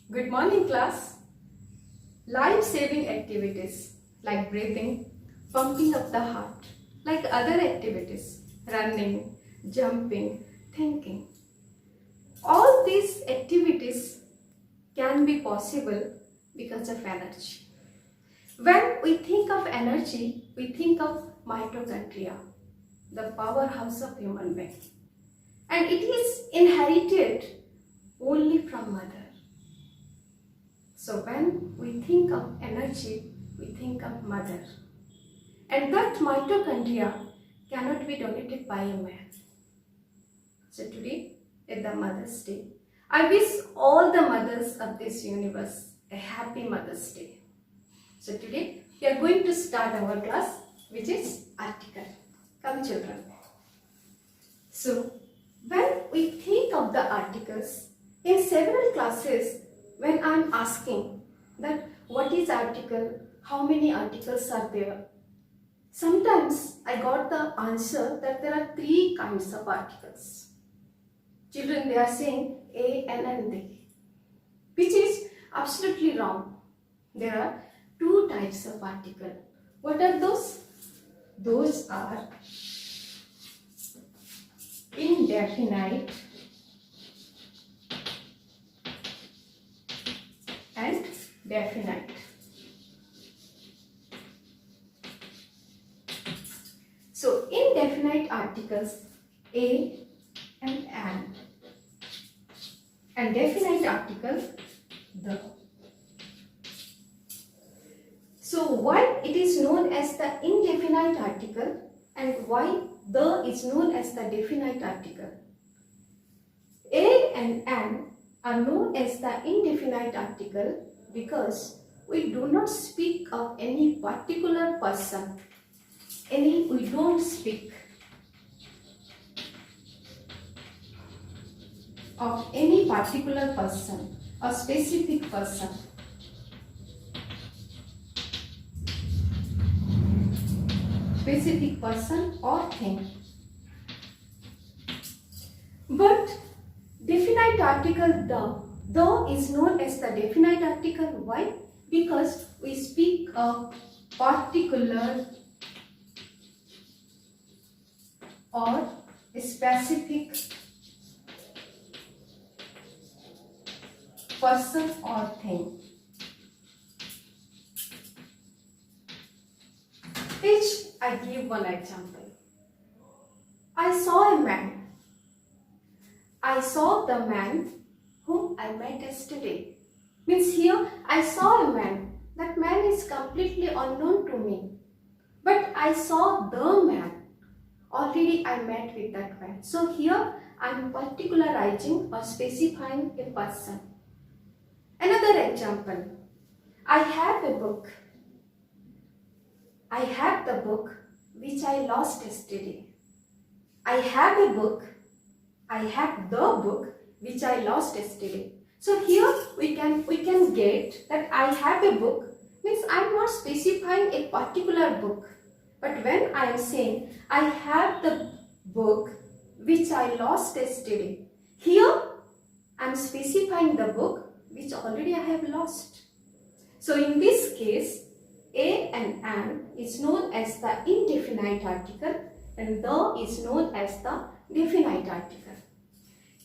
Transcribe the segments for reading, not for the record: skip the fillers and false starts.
Good morning, class. Life-saving activities like breathing, pumping up the heart, like other activities, running, jumping, thinking. All these activities can be possible because of energy. When we think of energy, we think of mitochondria, the powerhouse of human being. And it is inherited only from mother. So when we think of energy, we think of mother. And that mitochondria cannot be donated by a man. So today is the Mother's Day. I wish all the mothers of this universe a happy Mother's Day. So today we are going to start our class, which is article. Come children. So when we think of the articles, in several classes, when I am asking that what is article, how many articles are there, sometimes I got the answer that there are 3 kinds of articles. Children, they are saying A, N and they, which is absolutely wrong. There are 2 types of article. What are those? Those are indefinite and definite. So indefinite articles a and an, and definite article the. So why it is known as the indefinite article and why the is known as the definite article? A and an are known as the indefinite article because we do not speak of any particular person. We don't speak of any particular person, a specific person. Specific person or thing. But definite article the is known as the definite article. Why? Because we speak of particular or specific person or thing. Which I give one example. I saw a man. I saw the man whom I met yesterday. Means here I saw a man. That man is completely unknown to me. But I saw the man. Already I met with that man. So here I am particularizing or specifying a person. Another example. I have a book. I have the book which I lost yesterday. I have a book. I have the book which I lost yesterday. So here we can get that I have a book means I am not specifying a particular book. But when I am saying I have the book which I lost yesterday, here I am specifying the book which already I have lost. So in this case, a and an is known as the indefinite article and the is known as the definite article.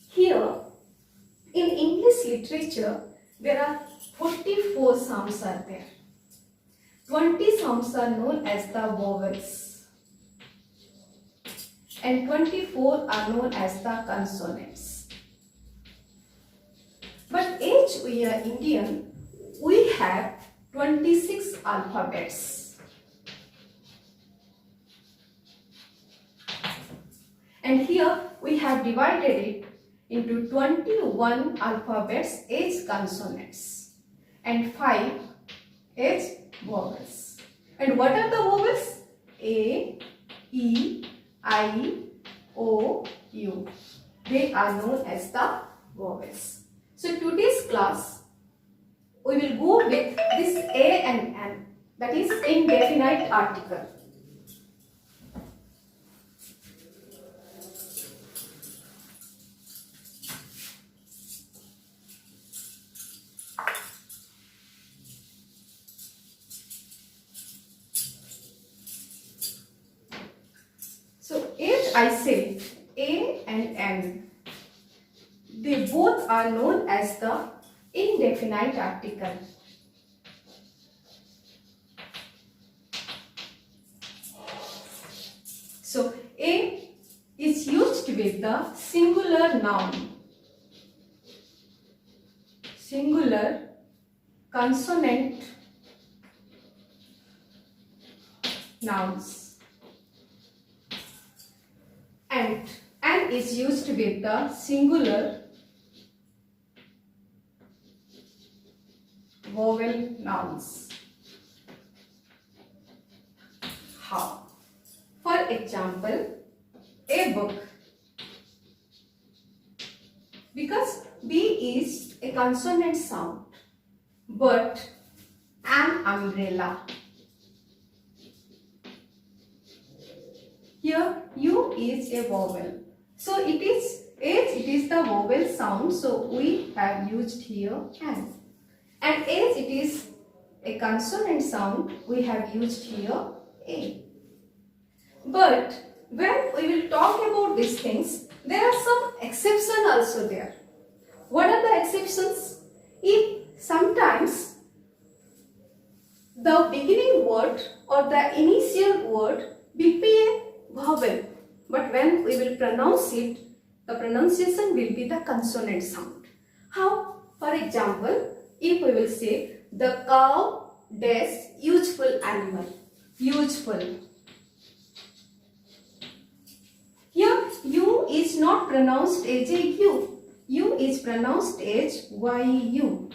Here, in English literature, there are 44 sounds are there. 20 sounds are known as the vowels and 24 are known as the consonants. But as we are Indian, we have 26 alphabets. And here we have divided it into 21 alphabets as consonants and 5 as vowels. And what are the vowels? A, E, I, O, U. They are known as the vowels. So today's class we will go with this A and N, that is indefinite article. I say A and M, they both are known as the indefinite article. So A is used with the singular noun, singular consonant nouns, and N is used with the singular vowel nouns. How? For example, a book. Because B is a consonant sound, but an umbrella. Here U is a vowel. So it is the vowel sound, so we have used here N. And as it is a consonant sound, we have used here A. But when we will talk about these things, there are some exceptions also there. What are the exceptions? If sometimes the beginning word or the initial word will be a vowel, but when we will pronounce it, the pronunciation will be the consonant sound. How? For example, if we will say the cow dash useful animal, useful. Here U is not pronounced as a U. U is pronounced as YU.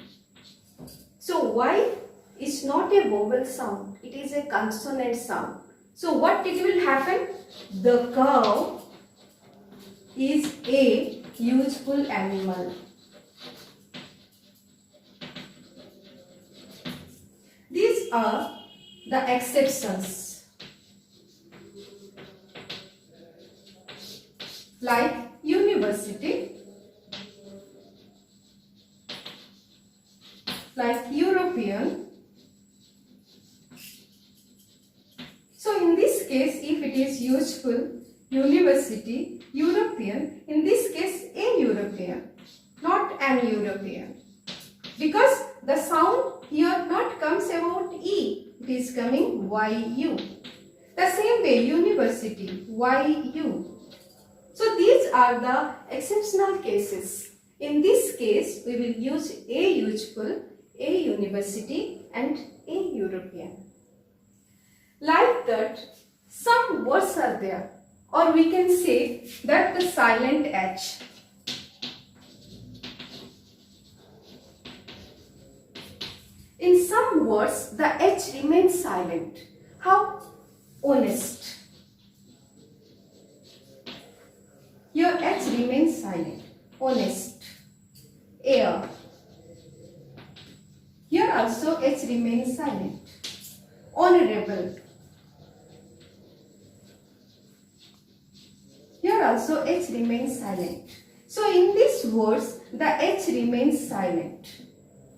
So Y is not a vowel sound. It is a consonant sound. So what it will happen? The cow is a useful animal. These are the exceptions. Like university, like European. So in this case, if it is useful, university, European, in this case a European, not an European. Because the sound here not comes about E, it is coming YU. The same way university, YU. So these are the exceptional cases. In this case, we will use a useful, a university and a European. Like that, some words are there, or we can say that the silent H. In some words, the H remains silent. How? Honest. Here H remains silent. Honest. Air. Here also H remains silent. Honorable. Here also H remains silent. So in these words, the H remains silent.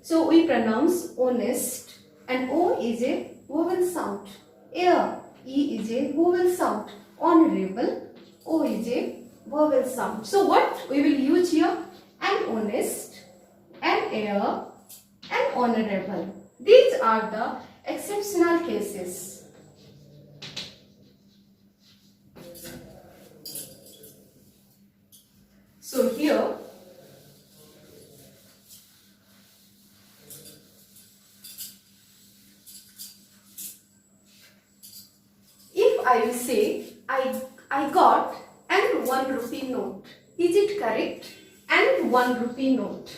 So we pronounce honest, and O is a vowel sound. Air, E is a vowel sound. Honorable, O is a vowel sound. So what we will use here? An honest, an air, and honorable. These are the exceptional cases. So here if I will say I got and 1 rupee note, is it correct? And 1 rupee note.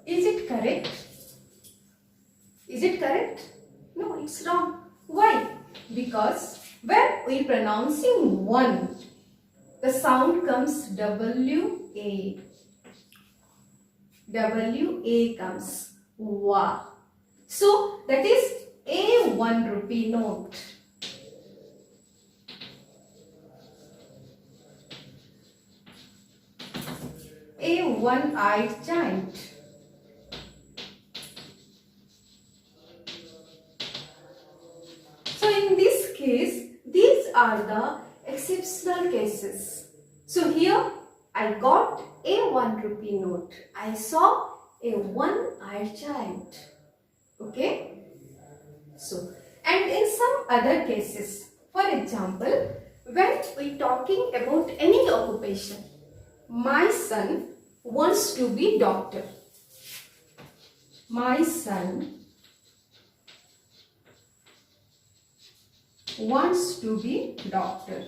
Is it correct? Is it correct? No, it's wrong. Why? Because when we pronouncing 1, the sound comes W-A. W-A comes. Wa. So that is a 1 rupee note. A one-eyed giant. are the exceptional cases. So here I got a 1 rupee note. I saw a one-eyed child. Okay. So, and in some other cases, for example, when we talking about any occupation, my son wants to be doctor. My son wants to be doctor.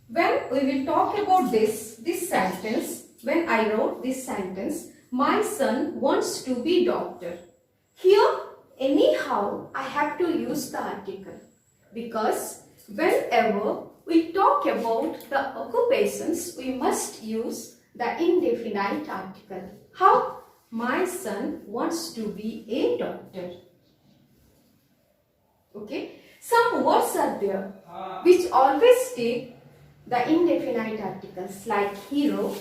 When we will talk about this sentence, when I wrote this sentence, my son wants to be doctor. Here, anyhow, I have to use the article because whenever we talk about the occupations, we must use the indefinite article. How? My son wants to be a doctor. Okay. Some words are there which always take the indefinite articles like hero,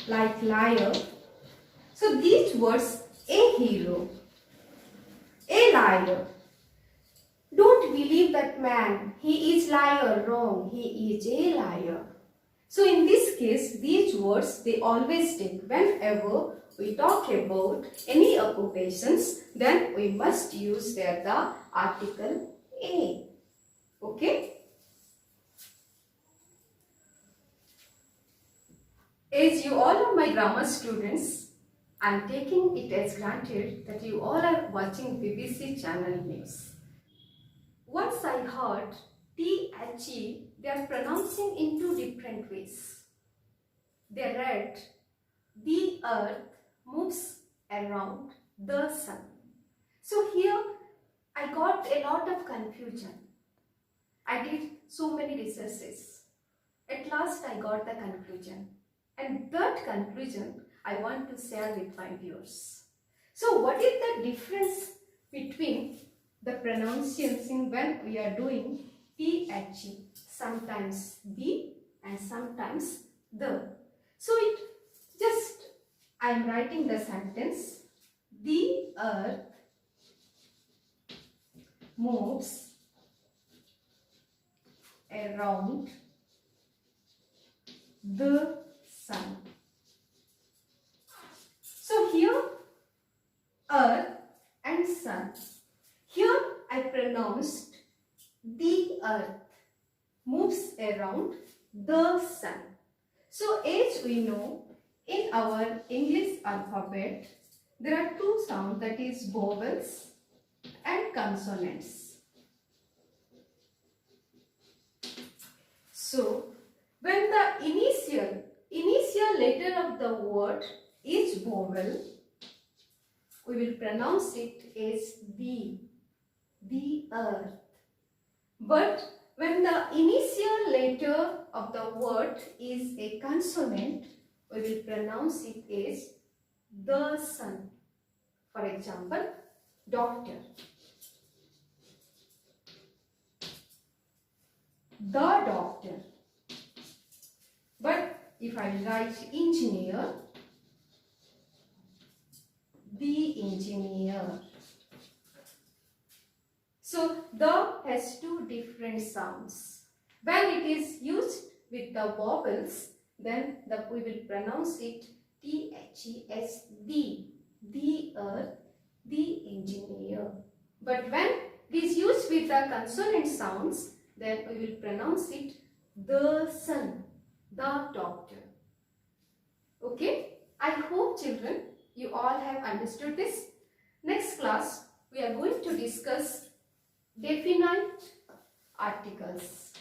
like liar. So these words, a hero, a liar. Don't believe that man, he is liar, wrong, he is a liar. So in this case, these words, they always take whenever we talk about any occupations, then we must use there the article a. Okay. As you all are my grammar students, I am taking it as granted that you all are watching BBC Channel News. Once I heard T-H-E, they are pronouncing in two different ways. They read, the earth moves around the sun. So here I got a lot of confusion. I did so many researches. At last I got the conclusion. And that conclusion I want to share with my viewers. So what is the difference between the pronunciation when we are doing T-H-E? Sometimes the and sometimes the. So it just, I am writing the sentence. The earth moves around the sun. So here earth and sun. Here I pronounced the earth moves around the sun. So as we know, in our English alphabet, there are two sounds, that is vowels and consonants. So when the initial letter of the word is vowel, we will pronounce it as the earth. But when the initial letter of the word is a consonant, we will pronounce it as the sun. For example, doctor, the doctor. But if I write engineer, the engineer. So the has two different sounds. When it is used with the vowels, then we will pronounce it T-H-E as the earth, the engineer. But when it is used with the consonant sounds, then we will pronounce it the sun, the doctor. Okay, I hope children you all have understood this. Next class we are going to discuss definite articles.